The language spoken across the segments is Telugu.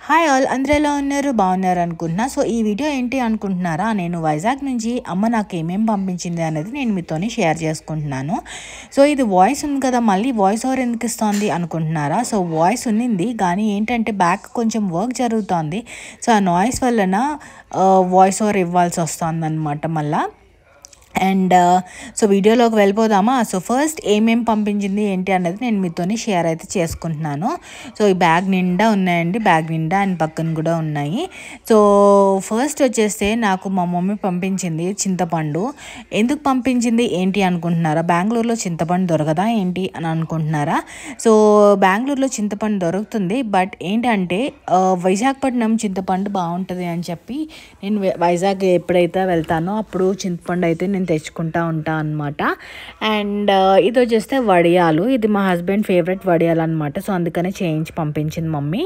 హాయ్ ఆల్, అందరూ ఎలా ఉన్నారు? బాగున్నారు అనుకుంటున్నా. సో ఈ వీడియో ఏంటి అనుకుంటున్నారా? నేను వైజాగ్ నుంచి అమ్మ నాకు ఏమేమి పంపించింది అనేది నేను మీతోని షేర్ చేసుకుంటున్నాను. సో ఇది వాయిస్ ఉంది కదా, మళ్ళీ వాయిస్ ఓవర్ ఎందుకు ఇస్తుంది అనుకుంటున్నారా? సో వాయిస్ ఉన్నింది కానీ ఏంటంటే బ్యాక్ కొంచెం వర్క్ జరుగుతోంది. సో ఆ నాయిస్ వలన వాయిస్ ఓవర్ ఇవ్వాల్సి వస్తుంది అనమాట మళ్ళీ. అండ్ సో వీడియోలోకి వెళ్ళిపోదామా? సో ఫస్ట్ ఏమేమి పంపించింది ఏంటి అనేది నేను మీతోని షేర్ అయితే చేసుకుంటున్నాను. సో ఈ బ్యాగ్ నిండా ఉన్నాయండి, బ్యాగ్ నిండా అండ్ పక్కన కూడా ఉన్నాయి. సో ఫస్ట్ వచ్చేస్తే నాకు మా మమ్మీ పంపించింది చింతపండు. ఎందుకు పంపించింది ఏంటి అనుకుంటున్నారా? బెంగళూరులో చింతపండు దొరకదా ఏంటి అని అనుకుంటున్నారా? సో బెంగళూరులో చింతపండు దొరుకుతుంది, బట్ ఏంటంటే విశాఖపట్నం చింతపండు బాగుంటుంది అని చెప్పి నేను వైజాగ్ ఎప్పుడైతే వెళ్తానో అప్పుడు చింతపండు అయితే నేను తెచ్చుకుంటా ఉంటా అనమాట. అండ్ ఇది వచ్చేస్తే వడియాలు. ఇది మా హస్బెండ్ ఫేవరెట్ వడియాలు అనమాట. సో అందుకనే చేయించి పంపించింది మమ్మీ.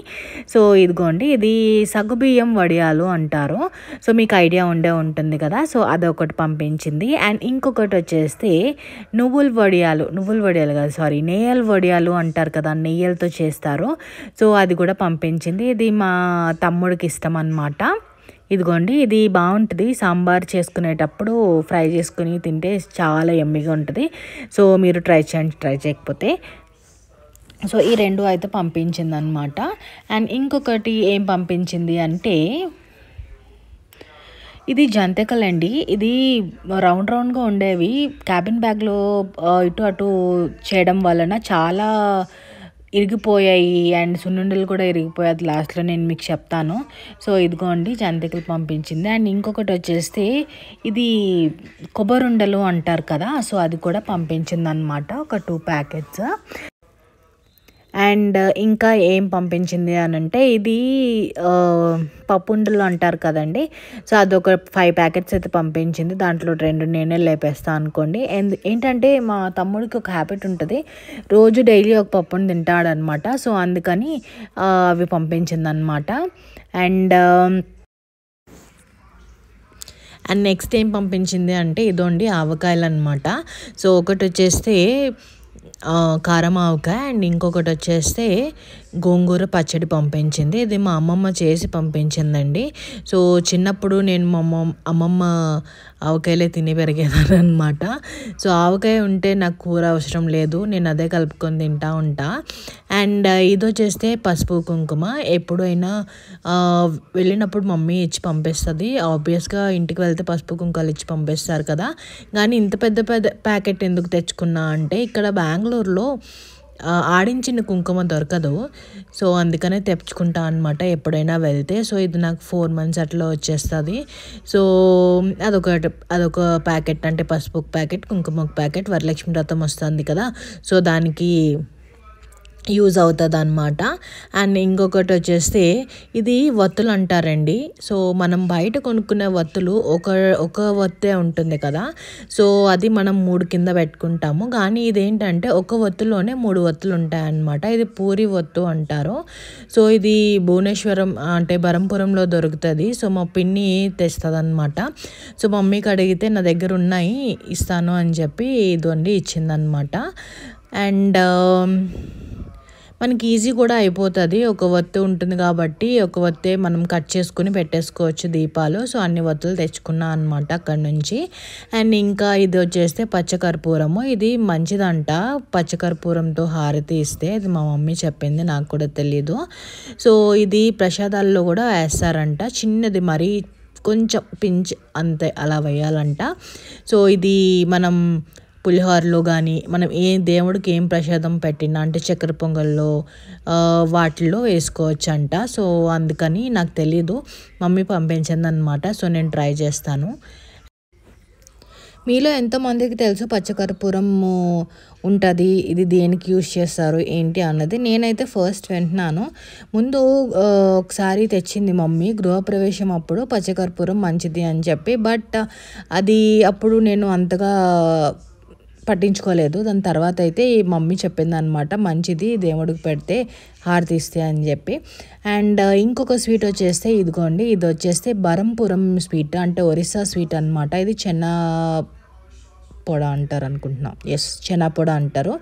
సో ఇదిగోండి, ఇది సగ్గుబియ్యం వడియాలు అంటారు. సో మీకు ఐడియా ఉంటుంది కదా. సో అదొకటి పంపించింది. అండ్ ఇంకొకటి వచ్చేస్తే నువ్వుల వడియాలు కాదు, సారీ, నెయ్యల వడియాలు అంటారు కదా, నెయ్యలతో చేస్తారు. సో అది కూడా పంపించింది. ఇది మా తమ్ముడికి ఇష్టం అనమాట. ఇదిగోండి, ఇది బాగుంటుంది. సాంబార్ చేసుకునేటప్పుడు ఫ్రై చేసుకుని తింటే చాలా యమ్మీగా ఉంటుంది. సో మీరు ట్రై చేయండి, ట్రై చేయకపోతే. సో ఈ రెండు అయితే పంపించింది అనమాట. అండ్ ఇంకొకటి ఏం పంపించింది అంటే ఇది జంతికలండి. ఇది రౌండ్గా ఉండేవి. క్యాబిన్ బ్యాగ్లో ఇటు అటు చేయడం వలన చాలా ఇరిగిపోయాయి అండ్ సున్నుండలు కూడా ఇరిగిపోయాయి. అది లాస్ట్లో నేను మీకు చెప్తాను. సో ఇదిగోండి, జంతికలు పంపించింది. అండ్ ఇంకొకటి వచ్చేస్తే ఇది కొబ్బరుండలు అంటారు కదా, సో అది కూడా పంపించింది అనమాట, ఒక 2 ప్యాకెట్స్. అండ్ ఇంకా ఏం పంపించింది అని అంటే ఇది పప్పుండలు అంటారు కదండి. సో అదొక 5 ప్యాకెట్స్ అయితే పంపించింది. దాంట్లో 2 నేనే లేపేస్తాను అనుకోండి. ఏంటంటే మా తమ్ముడికి ఒక హ్యాబిట్ ఉంటుంది, రోజు డైలీ ఒక పప్పుని తింటాడనమాట. సో అందుకని అవి పంపించింది అనమాట. అండ్ నెక్స్ట్ ఏం పంపించింది అంటే ఇదోండి ఆవకాయలు అనమాట. సో ఒకటి వచ్చేస్తే కారం ఆవకాయ అండ్ ఇంకొకటి వచ్చేస్తే గోంగూర పచ్చడి పంపించింది. ఇది మా అమ్మమ్మ చేసి పంపించిందండి. సో చిన్నప్పుడు నేను మా అమ్మమ్మ ఆవకాయలే తిని పెరిగేదాన్ని అనమాట. సో ఆవకాయ ఉంటే నాకు కూర అవసరం లేదు, నేను అదే కలుపుకొని తింటా ఉంటా. అండ్ ఇది వచ్చేస్తే పసుపు కుంకుమ. ఎప్పుడైనా వెళ్ళినప్పుడు మమ్మీ ఇచ్చి పంపిస్తుంది. ఆబ్వియస్గా ఇంటికి వెళ్తే పసుపు కుంకాలు ఇచ్చి పంపిస్తారు కదా. కానీ ఇంత పెద్ద ప్యాకెట్ ఎందుకు తెచ్చుకున్నా అంటే ఇక్కడ బెంగళూరులో ఆడించిన కుంకుమ దొరకదు. సో అందుకనే తెచ్చుకుంటా అనమాట ఎప్పుడైనా వెళ్తే. సో ఇది నాకు 4 months అట్లా వచ్చేస్తుంది. సో అదొక ప్యాకెట్, అంటే పసుపు ఒక ప్యాకెట్, కుంకుమ ఒక ప్యాకెట్. వరలక్ష్మి వ్రతం వస్తుంది కదా, సో దానికి యూజ్ అవుతుంది అనమాట. అండ్ ఇంకొకటి వచ్చేస్తే ఇది వత్తులు అంటారండి. సో మనం బయట కొనుక్కునే వత్తులు ఒక వత్తే ఉంటుంది కదా, సో అది మనం 3 కింద పెట్టుకుంటాము. కానీ ఇదేంటంటే ఒక వత్తులోనే 3 వత్తులు ఉంటాయన్నమాట. ఇది పూరి వత్తు అంటారు. సో ఇది భువనేశ్వరం అంటే బరంపురంలో దొరుకుతుంది. సో మా పిన్ని తెస్తుంది అనమాట. సో మమ్మీకి అడిగితే నా దగ్గర ఉన్నాయి ఇస్తాను అని చెప్పి ఇదండి ఇచ్చిందనమాట. అండ్ మనకి ఈజీ కూడా అయిపోతుంది, ఒక వత్తు ఉంటుంది కాబట్టి ఒక వత్తే మనం కట్ చేసుకుని పెట్టేసుకోవచ్చు దీపాలు. సో అన్ని వత్తులు తెచ్చుకున్నా అనమాట అక్కడ నుంచి. అండ్ ఇంకా ఇది వచ్చేస్తే పచ్చకర్పూరము. ఇది మంచిదంట, పచ్చకర్పూరంతో హారతి ఇస్తే. ఇది మా మమ్మీ చెప్పింది, నాకు కూడా తెలీదు. సో ఇది ప్రసాదాల్లో కూడా వేస్తారంట, చిన్నది మరీ కొంచెం పించ్ అంతే అలా వేయాలంట. సో ఇది మనం పులిహోరలో కానీ మనం దేవుడికి ఏం ప్రసాదం పెట్టినా అంటే చక్కెర పొంగల్లో వాటిల్లో వేసుకోవచ్చు అంట. సో అందుకని నాకు తెలీదు, మమ్మీ పంపించింది అనమాట. సో నేను ట్రై చేస్తాను. మీలో ఎంతోమందికి తెలుసు పచ్చకర్పూరం ఉంటుంది, ఇది దేనికి యూజ్ చేస్తారు ఏంటి అన్నది. నేనైతే ఫస్ట్ వింటున్నాను. ముందు ఒకసారి తెచ్చింది మమ్మీ గృహప్రవేశం అప్పుడు, పచ్చకర్పూరం మంచిది అని చెప్పి. బట్ అది అప్పుడు నేను అంతగా పట్టించుకోలేదు. దాని తర్వాత అయితే ఈ మమ్మీ చెప్పింది అనమాట, మంచిది దేవుడికి పెడితే హారతి ఇస్తే అని చెప్పి. అండ్ ఇంకొక స్వీట్ వచ్చేస్తే ఇదిగోండి, ఇది వచ్చేస్తే బరంపురం స్వీట్, అంటే ఒరిస్సా స్వీట్ అనమాట. ఇది చెన్న పొడ అంటారు అనుకుంటున్నాం. ఎస్, చెనాపొడ అంటారు.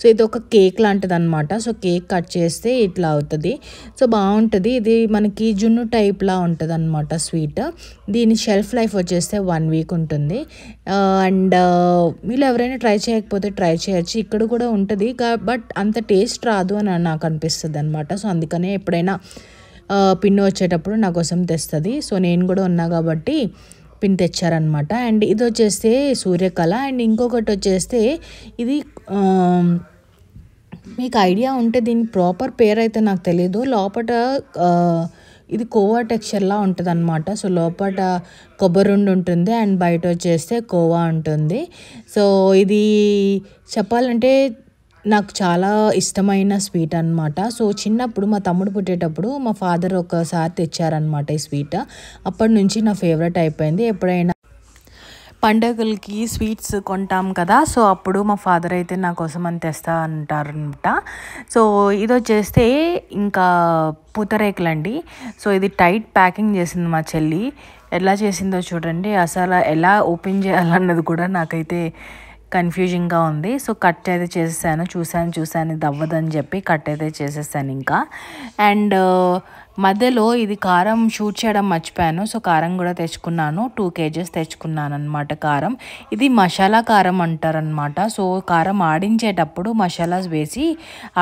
సో ఇది ఒక కేక్ లాంటిది అనమాట. సో కేక్ కట్ చేస్తే ఇట్లా అవుతుంది. సో బాగుంటుంది. ఇది మనకి జున్ను టైప్లా ఉంటుంది అనమాట స్వీట్. దీని షెల్ఫ్ లైఫ్ వచ్చేస్తే 1 వీక్ ఉంటుంది. అండ్ మీరు ఎవరైనా ట్రై చేయకపోతే ట్రై చేయొచ్చు. ఇక్కడ కూడా ఉంటుంది, బట్ అంత టేస్ట్ రాదు అని నాకు అనిపిస్తుంది అనమాట. సో అందుకనే ఎప్పుడైనా పిన్ వచ్చేటప్పుడు నా కోసం తెస్తుంది. సో నేను కూడా ఉన్నా కాబట్టి పిన్ తెచ్చారనమాట. అండ్ ఇది వచ్చేస్తే సూర్యకళ. అండ్ ఇంకొకటి వచ్చేస్తే ఇది మీకు ఐడియా ఉంటే దీని ప్రాపర్ పేరు అయితే నాకు తెలీదు. లోపల ఇది కోవా టెక్స్చర్లా ఉంటుంది అనమాట. సో లోపల కొబ్బరి ఉంటుంది అండ్ బయట వచ్చేస్తే కోవా ఉంటుంది. సో ఇది చెప్పాలంటే నాకు చాలా ఇష్టమైన స్వీట్ అనమాట. సో చిన్నప్పుడు మా తమ్ముడు పుట్టేటప్పుడు మా ఫాదర్ ఒకసారి తెచ్చారనమాట ఈ స్వీట్. అప్పటి నుంచి నా ఫేవరెట్ అయిపోయింది. ఎప్పుడైనా పండగలకి స్వీట్స్ కొంటాం కదా, సో అప్పుడు మా ఫాదర్ అయితే నా కోసం అని తెస్తా అంటారనమాట. సో ఇది వచ్చేస్తే ఇంకా పూతరేకులండి. సో ఇది టైట్ ప్యాకింగ్ చేసింది మా చెల్లి. ఎలా చేసిందో చూడండి. అసలు ఎలా ఓపెన్ చేయాలన్నది కూడా నాకైతే కన్ఫ్యూజింగ్గా ఉంది. సో కట్ అయితే చేసేసాను. చూసాను ఇది అవ్వదని చెప్పి కట్ అయితే చేసేసాను ఇంకా. అండ్ మధ్యలో ఇది కారం షూట్ చేయడం మర్చిపోయాను. సో కారం కూడా తెచ్చుకున్నాను. 2 kgs తెచ్చుకున్నాను అనమాట కారం. ఇది మసాలా కారం అంటారనమాట. సో కారం ఆడించేటప్పుడు మసాలాస్ వేసి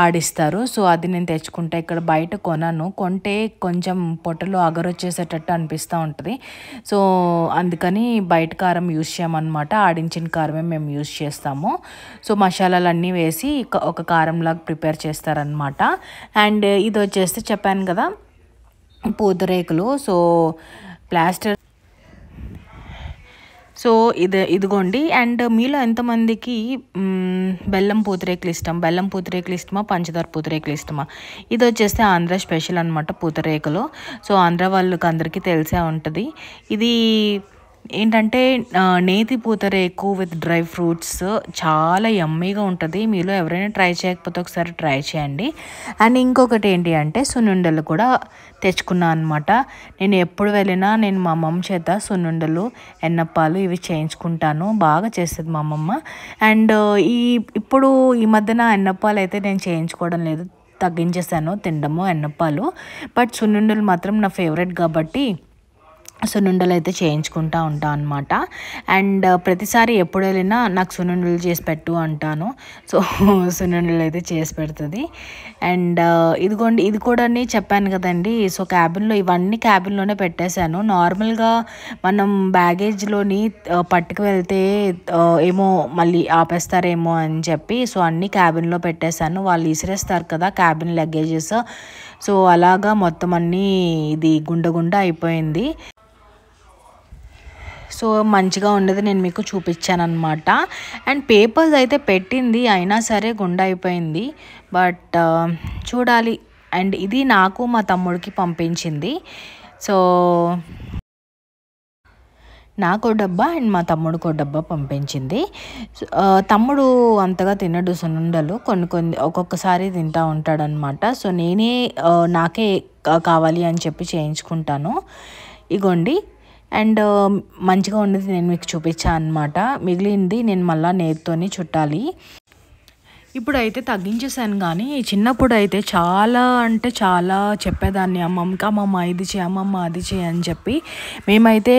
ఆడిస్తారు. సో అది నేను తెచ్చుకుంటా. ఇక్కడ బయట కొనను. కొంటే కొంచెం పొట్టలో అగరొచ్చేసేటట్టు అనిపిస్తూ ఉంటుంది. సో అందుకని బయట కారం యూజ్ చేయమన్నమాట. ఆడించిన కారమే మేము యూజ్ చేస్తాము. సో మసాలాలన్నీ వేసి ఒక కారంలాగా ప్రిపేర్ చేస్తారనమాట. అండ్ ఇది వచ్చేస్తే చెప్పాను కదా పూతరేకులు. So plaster. సో ఇదిగోండి. అండ్ మీలో ఎంతమందికి బెల్లం పూతరేకులు ఇష్టం? బెల్లం పూతరేకులు ఇష్టమా, పంచదార పూతరేకులు ఇష్టమా? ఇది వచ్చేస్తే ఆంధ్ర స్పెషల్ అనమాట పూతరేకులు. సో ఆంధ్ర వాళ్ళకి అందరికీ తెలిసే ఉంటుంది. ఇది ఏంటంటే నేతి పూతరేకు విత్ డ్రై ఫ్రూట్స్ చాలా యమ్మీగా ఉంటుంది. మీలో ఎవరైనా ట్రై చేయకపోతే ఒకసారి ట్రై చేయండి. అండ్ ఇంకొకటి ఏంటి అంటే సున్నుండలు కూడా తెచ్చుకున్నాను అనమాట. నేను ఎప్పుడు వెళ్ళినా నేను మా అమ్మమ్మ చేత సున్నుండలు, ఎన్నప్పాలు ఇవి చేయించుకుంటాను. బాగా చేస్తుంది మా అమ్మమ్మ. అండ్ ఇప్పుడు ఈ మధ్యన ఎన్నప్పాలు అయితే నేను చేయించుకోవడం లేదు, తగ్గించేసాను తినడము ఎన్నప్పాలు. బట్ సున్నుండలు మాత్రం నా ఫేవరెట్ కాబట్టి సున్నుండలు అయితే చేయించుకుంటూ ఉంటాను అనమాట. అండ్ ప్రతిసారి ఎప్పుడు వెళ్ళినా నాకు సున్నుండలు చేసి పెట్టు అంటాను. సో సున్నుండలు అయితే చేసి పెడుతుంది. అండ్ ఇదిగోండి, ఇది కూడా చెప్పాను కదండి. సో క్యాబిన్లో ఇవన్నీ క్యాబిన్లోనే పెట్టేశాను. నార్మల్గా మనం బ్యాగేజ్లోని పట్టుకు వెళ్తే ఏమో మళ్ళీ ఆపేస్తారేమో అని చెప్పి సో అన్నీ క్యాబిన్లో పెట్టేశాను. వాళ్ళు విసిరేస్తారు కదా క్యాబిన్ లగేజెస్. సో అలాగా మొత్తం అన్నీ ఇది గుండ అయిపోయింది. సో మంచిగా ఉండేది నేను మీకు చూపించాను అనమాట. అండ్ పేపర్స్ అయితే పెట్టింది, అయినా సరే గుండె అయిపోయింది. బట్ చూడాలి. అండ్ ఇది నాకు మా తమ్ముడికి పంపించింది. సో నాకు డబ్బా అండ్ మా తమ్ముడికి డబ్బా పంపించింది. తమ్ముడు అంతగా తినడు సున్నుండలు, కొన్ని ఒక్కొక్కసారి తింటూ ఉంటాడనమాట. సో నాకే కావాలి అని చెప్పి చేయించుకుంటాను. ఇగోండి. అండ్ మంచిగా ఉండేది నేను మీకు చూపించాను అనమాట. మిగిలింది నేను మళ్ళీ నేతితోని చుట్టాలి. ఇప్పుడైతే తగ్గించేసాను, కానీ చిన్నప్పుడు అయితే చాలా అంటే చాలా చెప్పేదాన్ని అమ్మమ్మకి. అమ్మమ్మ ఇది చేయి, అమ్మమ్మ అది చేయి అని చెప్పి. మేమైతే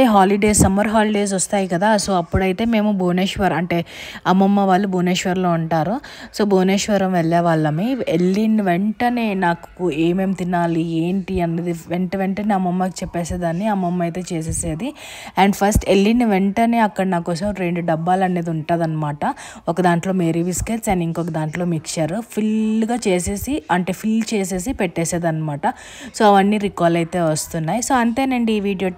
సమ్మర్ హాలిడేస్ వస్తాయి కదా, సో అప్పుడైతే మేము భువనేశ్వర్, అంటే అమ్మమ్మ వాళ్ళు భువనేశ్వర్లో ఉంటారు. సో భువనేశ్వరం వెళ్ళే వాళ్ళమే. వెళ్ళిన వెంటనే నాకు ఏమేమి తినాలి ఏంటి అన్నది వెంటనే అమ్మమ్మకి చెప్పేసేదాన్ని. అమ్మమ్మ అయితే చేసేసేది. అండ్ ఫస్ట్ వెళ్ళిన వెంటనే అక్కడ నా కోసం 2 డబ్బాలు అనేది ఉంటుంది అనమాట. ఒక దాంట్లో మేరీ బిస్కెట్స్ అండ్ ఇంకొక దాంట్లో మిక్చర్ ఫిల్ చేసేసి పెట్టేసేది అనమాట. సో అవన్నీ రికాల్ అయితే వస్తున్నాయి. సో అంతేనండి ఈ వీడియో.